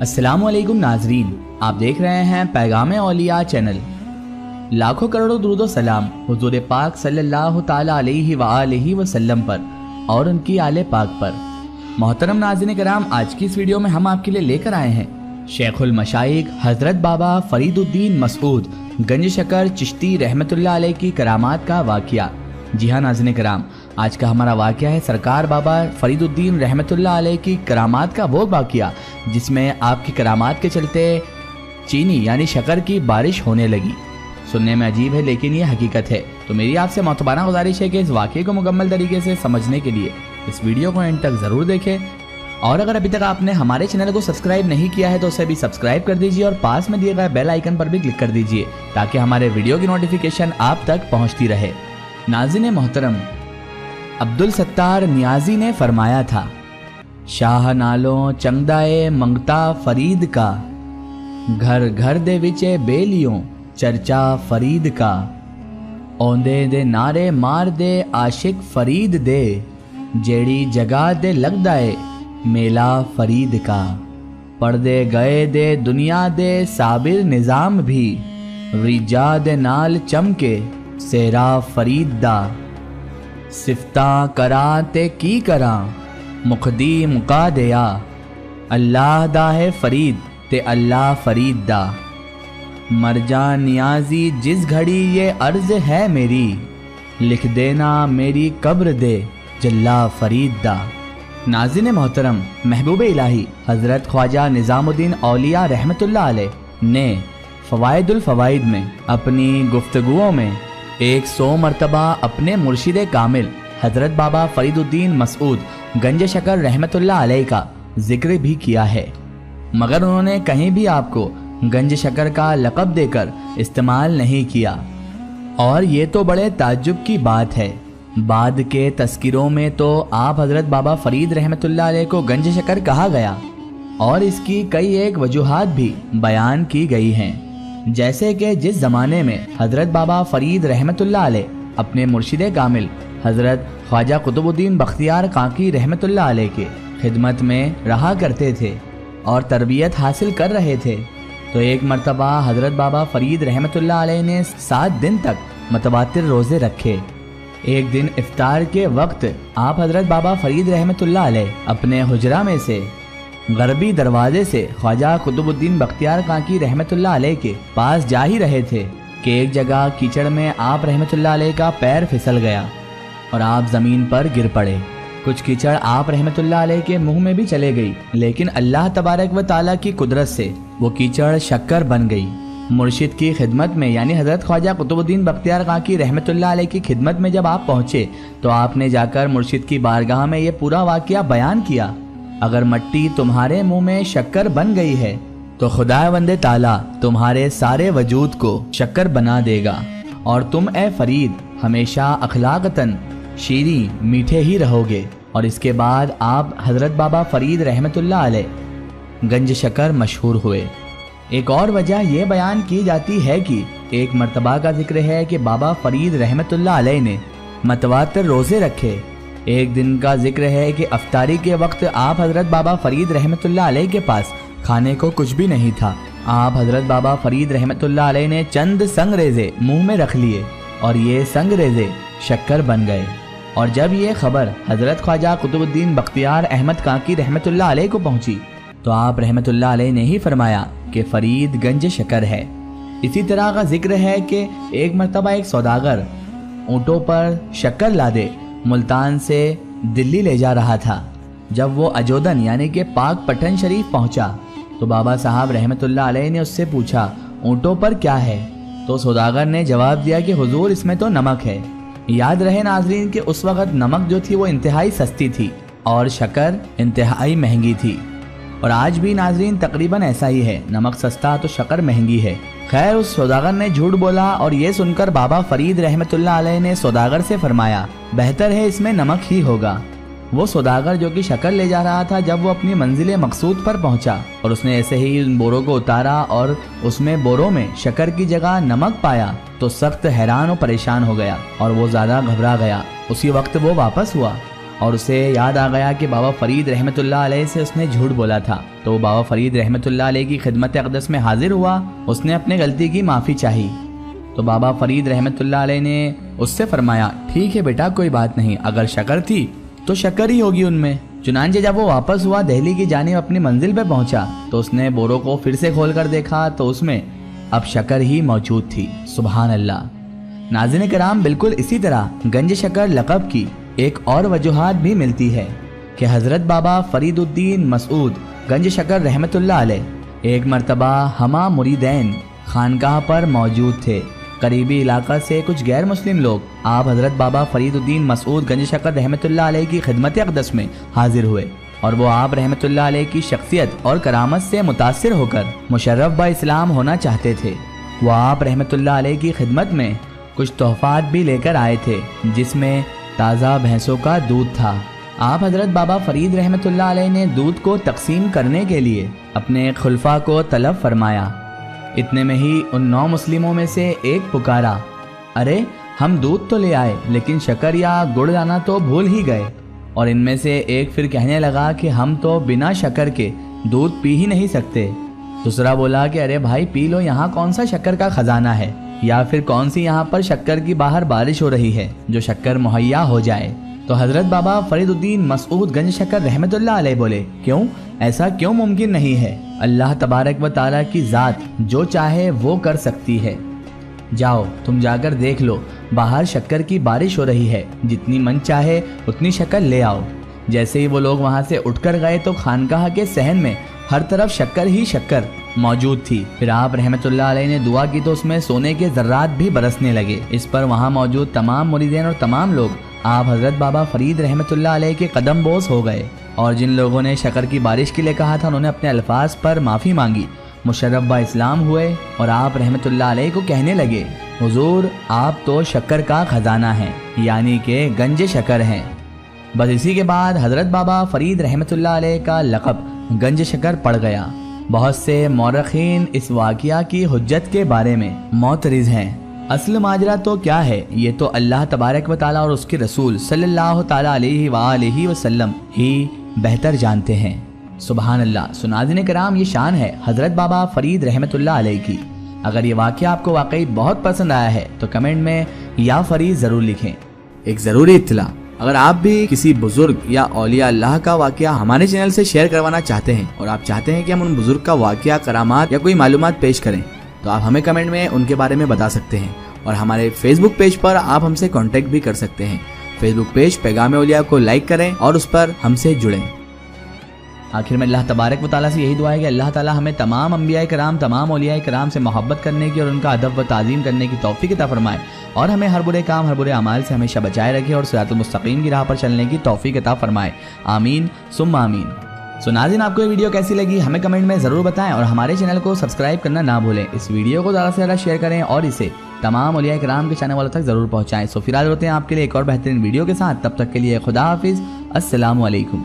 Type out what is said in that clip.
अस्सलाम वालेकुम नाजरीन, आप देख रहे हैं पैगाम औलिया चैनल। लाखों करोड़ों दुरूद व सलाम हुजूर पाक सल्लल्लाहु ताला अलैहि वसल्लम पर और उनकी आले पाक पर। मोहतरम नाज़रीन कराम, आज की इस वीडियो में हम आपके लिए लेकर आए हैं शेखुल मशाइख हज़रत बाबा फरीदुद्दीन मसऊद गंज शकर चिश्ती रहमतुल्लाह अलैह की करामात का वाक़या। जी हाँ नाज़रीन कराम, आज का हमारा वाक़या है सरकार बाबा फरीदुद्दीन रहमतुल्लाह अलैह की करामात का वो वाक़या जिसमें आपकी करामात के चलते चीनी यानी शक्कर की बारिश होने लगी। सुनने में अजीब है लेकिन ये हकीकत है। तो मेरी आपसे मोतबाना गुजारिश है कि इस वाक़े को मुकम्मल तरीके से समझने के लिए इस वीडियो को एंड तक ज़रूर देखें, और अगर अभी तक आपने हमारे चैनल को सब्सक्राइब नहीं किया है तो उसे भी सब्सक्राइब कर दीजिए और पास में दिए गए बेल आइकन पर भी क्लिक कर दीजिए ताकि हमारे वीडियो की नोटिफिकेशन आप तक पहुँचती रहे। नाज़रीन मोहतरम, अब्दुल सत्तार नियाजी ने फरमाया था, शाह नालों चंगदाए मंगता फरीद का, घर घर दे विचे बेलियों चर्चा फरीद का, औंदे दे नारे मार दे आशिक फरीद दे, जेड़ी जगह दे लगदाए मेला फरीद का, पर्दे गए दे दुनिया दे साबिर निज़ाम भी, रिजा दे नाल चमके सेरा फरीद दा, सिफ्ता करा ते की करा मुखदी मुका दिया, अल्लाह दा है फरीद ते अल्लाह फरीद दा, मरजा नियाजी जिस घड़ी ये अर्ज है मेरी, लिख देना मेरी कब्र दे जल्ला फरीद दा। नाज़रीन मोहतरम, महबूब इलाही हज़रत ख्वाजा निज़ामुद्दीन औलिया रहमतुल्लाह अलैह ने फ़वाइदुल फ़वाइद में अपनी गुफ्तगुओं में 100 मरतबा अपने मुर्शिद कामिल हज़रत बाबा फरीदुद्दीन मसऊद गंज शकर रहमतुल्लाह अलैह का जिक्र भी किया है, मगर उन्होंने कहीं भी आपको गंज शकर का लक़ब देकर इस्तेमाल नहीं किया। और ये तो बड़े ताज्जुब की बात है, बाद के तस्किरों में तो आप हज़रत बाबा फरीद रहमतुल्लाह अलैह को गंज शकर कहा गया और इसकी कई एक वजूहात भी बयान की गई हैं, जैसे कि जिस ज़माने में हज़रत बाबा फरीद रहमतुल्लाह अलैह अपने मुर्शिद कामिल हज़रत ख्वाजा कुतुबुद्दीन बख्तियार काकी रहमतुल्लाह अलैह के खिदमत में रहा करते थे और तरबियत हासिल कर रहे थे, तो एक मरतबा हज़रत बाबा फरीद रहमतुल्लाह अलैह ने 7 दिन तक मतवातिर रोज़े रखे। एक दिन इफ्तार के वक्त आप हज़रत बाबा फरीद रहमतुल्लाह अलैह अपने हुजरा में से गरबी दरवाजे से ख्वाजा कुतुबुद्दीन बख्तियार काकी रहमतुल्लाह अलैह के पास जा ही रहे थे कि एक जगह कीचड़ में आप रहमतुल्लाह अलैह का पैर फिसल गया और आप ज़मीन पर गिर पड़े। कुछ कीचड़ आप रहमतुल्लाह अलैह के मुंह में भी चले गई, लेकिन अल्लाह तबारक व ताला की कुदरत से वो कीचड़ शक्कर बन गई। मुर्शिद की खिदमत में यानी हज़रत ख्वाजा कुतुबुद्दीन बख्तियार काकी रहमतुल्लाह अलैह की खिदमत में जब आप पहुँचे तो आपने जाकर मुर्शिद की बारगाह में ये पूरा वाक़या बयान किया। अगर मट्टी तुम्हारे मुंह में शक्कर बन गई है तो खुदावंद ताला तुम्हारे सारे वजूद को शक्कर बना देगा और तुम ए फरीद हमेशा अखलाकतन शीरी मीठे ही रहोगे। और इसके बाद आप हज़रत बाबा फरीद रहमतुल्लाह अलैह गंज शकर मशहूर हुए। एक और वजह यह बयान की जाती है कि एक मरतबा का जिक्र है कि बाबा फरीद रहमतुल्लाह अलैह ने मतवातिर रोज़े रखे। एक दिन का जिक्र है कि अफ्तारी के वक्त आप हज़रत बाबा फरीद रहमतुल्लाह अलैह के पास खाने को कुछ भी नहीं था। आप हज़रत बाबा फरीद रहमतुल्लाह अलैह ने चंद संगरेज़े मुंह में रख लिए और ये संगरेज़े शक्कर बन गए। और जब ये खबर हज़रत ख्वाजा कुतुबुद्दीन बख्तियार अहमद काकी रहमतुल्लाह अलैह को पहुंची तो आप रहमतुल्लाह अलैह ने ही फरमाया कि फरीद गंज शकर है। इसी तरह का जिक्र है कि एक मरतबा एक सौदागर ऊँटों पर शक्कर लादे मुल्तान से दिल्ली ले जा रहा था। जब वो अजोदन यानी कि पाक पठन शरीफ पहुंचा तो बाबा साहब रहमतुल्लाह अलैह ने उससे पूछा, ऊँटों पर क्या है? तो सौदागर ने जवाब दिया कि हुजूर इसमें तो नमक है। याद रहे नाजरीन कि उस वक़्त नमक जो थी वो इंतहाई सस्ती थी और शक्कर इंतहाई महंगी थी, और आज भी नाजरीन तकरीबन ऐसा ही है, नमक सस्ता तो शक्कर महंगी है। खैर उस सौदागर ने झूठ बोला और ये सुनकर बाबा फरीद रहमतुल्लाह अलैह ने सौदागर से फरमाया, बेहतर है इसमें नमक ही होगा। वो सौदागर जो कि शक्कर ले जा रहा था, जब वो अपनी मंजिल मकसूद पर पहुंचा और उसने ऐसे ही उन बोरों को उतारा और उसमें बोरों में शक्कर की जगह नमक पाया तो सख्त हैरान और परेशान हो गया और वो ज़्यादा घबरा गया। उसी वक्त वो वापस हुआ اور اسے یاد آ گیا کہ بابا فرید رحمۃ اللہ علیہ سے اس نے جھوٹ بولا تھا، تو بابا فرید رحمۃ اللہ علیہ کی خدمت اقدس میں حاضر ہوا، اس نے اپنے غلطی کی معافی چاہی۔ تو بابا فرید رحمۃ اللہ علیہ نے اس سے فرمایا ٹھیک ہے بیٹا کوئی بات نہیں، اگر شکر تھی تو شکر ہی ہوگی ان میں۔ چنانچہ جب وہ واپس ہوا دہلی کی جانب اپنی منزل پہ پہنچا تو اس نے بوروں کو پھر سے کھول کر دیکھا تو اس میں اب شکر ہی موجود تھی۔ سبحان اللہ۔ ناظرین کرام، بالکل اسی طرح گنج شکر لقب کی ایک اور وجوہات بھی ملتی ہے کہ حضرت بابا فرید الدین مسعود گنج شکر رحمۃ اللہ علیہ ایک مرتبہ ہمہ مریدین خانقاہ پر موجود تھے۔ قریبی علاقہ سے کچھ غیر مسلم لوگ آپ حضرت بابا فرید الدین مسعود گنج شکر رحمۃ اللہ علیہ کی خدمت اقدس میں حاضر ہوئے اور وہ آپ رحمۃ اللہ علیہ کی شخصیت اور کرامت سے متاثر ہو کر مشرف با اسلام ہونا چاہتے تھے۔ وہ آپ رحمۃ اللہ علیہ کی خدمت میں کچھ تحفات بھی لے کر آئے تھے جس میں تازہ بھینسوں کا دودھ تھا۔ آپ حضرت بابا فرید رحمۃ اللہ علیہ نے دودھ کو تقسیم کرنے کے لیے اپنے خلفاء کو طلب فرمایا۔ اتنے میں ہی ان 9 مسلموں میں سے ایک پکارا، ارے ہم دودھ تو لے آئے لیکن شکر یا گڑ لانا تو بھول ہی گئے۔ اور ان میں سے ایک پھر کہنے لگا کہ ہم تو بنا شکر کے دودھ پی ہی نہیں سکتے۔ دوسرا بولا کہ ارے بھائی پی لو، یہاں کون سا شکر کا خزانہ ہے، یا پھر کون سی یہاں پر شکر کی باہر بارش ہو رہی ہے جو شکر مہیا ہو جائے۔ تو حضرت بابا فرید الدین مسعود گنج شکر رحمۃ اللہ علیہ بولے کیوں، ایسا کیوں ممکن نہیں ہے؟ اللہ تبارک و تعالیٰ کی ذات جو چاہے وہ کر سکتی ہے۔ جاؤ تم جا کر دیکھ لو، باہر شکر کی بارش ہو رہی ہے، جتنی من چاہے اتنی شکر لے آؤ۔ جیسے ہی وہ لوگ وہاں سے اٹھ کر گئے تو خانقاہ کے صحن میں ہر طرف شکر ہی شکر موجود تھی۔ پھر آپ رحمۃ اللہ علیہ نے دعا کی تو اس میں سونے کے ذرات بھی برسنے لگے۔ اس پر وہاں موجود تمام مریدین اور تمام لوگ آپ حضرت بابا فرید رحمۃ اللہ علیہ کے قدم بوس ہو گئے، اور جن لوگوں نے شکر کی بارش کے لیے کہا تھا انہوں نے اپنے الفاظ پر معافی مانگی، مشرف با اسلام ہوئے اور آپ رحمۃ اللہ علیہ کو کہنے لگے حضور آپ تو شکر کا خزانہ ہیں، یعنی کہ گنج شکر ہیں۔ بس اسی کے بعد حضرت بابا فرید رحمۃ اللہ علیہ کا لقب گنج شکر پڑ گیا۔ بہت سے مورخین اس واقعہ کی حجت کے بارے میں معترض ہیں۔ اصل ماجرا تو کیا ہے یہ تو اللہ تبارک و تعالیٰ اور اس کے رسول صلی اللہ تعالیٰ علیہ وآلہ وسلم ہی بہتر جانتے ہیں۔ سبحان اللہ۔ ناظرین کرام، یہ شان ہے حضرت بابا فرید رحمۃ اللہ علیہ کی۔ اگر یہ واقعہ آپ کو واقعی بہت پسند آیا ہے تو کمنٹ میں یا فرید ضرور لکھیں۔ ایک ضروری اطلاع، اگر آپ بھی کسی بزرگ یا اولیاء اللہ کا واقعہ ہمارے چینل سے شیئر کروانا چاہتے ہیں اور آپ چاہتے ہیں کہ ہم ان بزرگ کا واقعہ، کرامات یا کوئی معلومات پیش کریں تو آپ ہمیں کمنٹ میں ان کے بارے میں بتا سکتے ہیں، اور ہمارے فیس بک پیج پر آپ ہم سے کانٹیکٹ بھی کر سکتے ہیں۔ فیس بک پیج پیغام اولیاء کو لائک کریں اور اس پر ہم سے جڑیں۔ آخر میں اللہ تبارک و تعالیٰ سے یہی دعا ہے کہ اللہ تعالیٰ ہمیں تمام انبیاء کرام، تمام اولیاء کرام سے محبت کرنے کی اور ان کا ادب و تعظیم کرنے کی توفیق عطا فرمائے، اور ہمیں ہر برے کام، ہر برے اعمال سے ہمیشہ بچائے رکھے اور صراط المستقیم کی راہ پر چلنے کی توفیق عطا فرمائے۔ آمین ثم آمین۔ ناظرین، آپ کو یہ ویڈیو کیسی لگی ہمیں کمنٹ میں ضرور بتائیں، اور ہمارے چینل کو سبسکرائب کرنا نہ بھولیں۔ اس ویڈیو کو زیادہ سے زیادہ شیئر کریں اور اسے تمام اولیاء کرام کے چاہنے والوں تک ضرور پہنچائیں۔ فی الحال ہوتے ہیں آپ کے لیے ایک اور بہترین ویڈیو کے ساتھ، تب تک کے لیے خدا حافظ، السلام علیکم۔